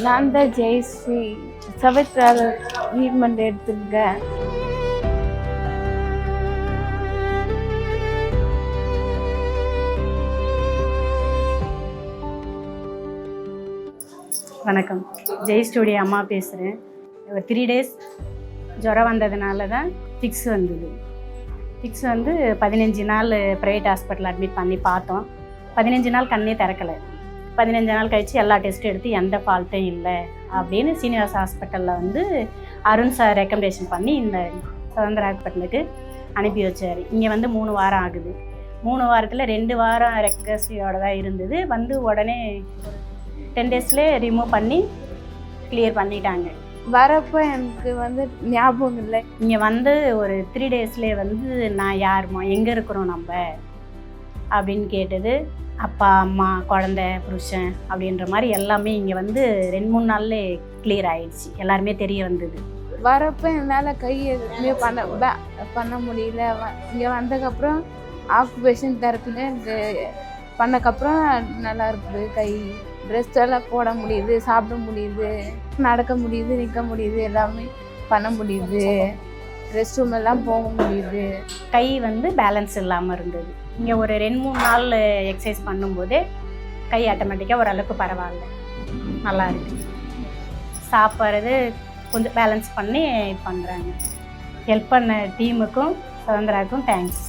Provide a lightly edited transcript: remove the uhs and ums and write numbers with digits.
நான் தான் ஜெயஸ்ரீ சவித்ரால ட்ரீட்மெண்ட் எடுத்துருக்கேன். வணக்கம், ஜெயஸ்ரீடைய அம்மா பேசுகிறேன். 3 days ஜுரம் வந்ததுனால தான் ஃபிக்ஸ் வந்தது. ஃபிக்ஸ் வந்து 15 நாள் ப்ரைவேட் ஹாஸ்பிட்டல் அட்மிட் பண்ணி பார்த்தோம். 15 நாள் கண்ணே திறக்கலை. 15 நாள் கழித்து எல்லா டெஸ்ட்டும் எடுத்து எந்த ஃபால்ட்டும் இல்லை அப்படின்னு சீனிவாஸ் ஹாஸ்பிட்டலில் வந்து அருண் சார் ரெக்கமெண்டேஷன் பண்ணி இந்த சுதந்திர ஹாஸ்பிட்டலுக்கு அனுப்பி வச்சார். இங்கே வந்து 3 வாரம் ஆகுது. 3 வாரத்தில் 2 வாரம் ரெக்கவரியோடு தான் இருந்தது. வந்து உடனே 10 daysலேயே ரிமூவ் பண்ணி கிளியர் பண்ணிட்டாங்க. வரப்போ எனக்கு வந்து ஞாபகம் இல்லை. இங்கே வந்து ஒரு 3 daysலேயே வந்து நான் யாருமா, எங்கே இருக்கிறோம் நம்ம அப்படின்னு கேட்டது. அப்பா, அம்மா, குழந்தை, புருஷன் அப்படின்ற மாதிரி எல்லாமே இங்கே வந்து 2-3 நாள்லேயே கிளியர் ஆகிடுச்சு. எல்லாருமே தெரிய வந்தது. வரப்போ என்னால் கை எதுவுமே பண்ண முடியல. இங்கே வந்ததுக்கப்புறம் ஆக்குபேஷன் தெரப்பின்னு எனக்கு பண்ணக்கப்புறம் நல்லா இருக்குது. கை ட்ரெஸ் எல்லாம் போட முடியுது, சாப்பிட முடியுது, நடக்க முடியுது, நிற்க முடியுது, எல்லாமே பண்ண முடியுது. ரெஸ்ட் ரூம் எல்லாம் போக முடியுது. கை வந்து பேலன்ஸ் இல்லாமல் இருந்தது. இங்கே ஒரு 2-3 நாள் எக்ஸசைஸ் பண்ணும்போதே கை ஆட்டோமேட்டிக்காக ஓரளவுக்கு பரவாயில்ல, நல்லா இருக்குது. சாப்பிட்றது கொஞ்சம் பேலன்ஸ் பண்ணி பண்ணுறாங்க. ஹெல்ப் பண்ண டீமுக்கும் சுதந்திராவுக்கும் தேங்க்ஸ்.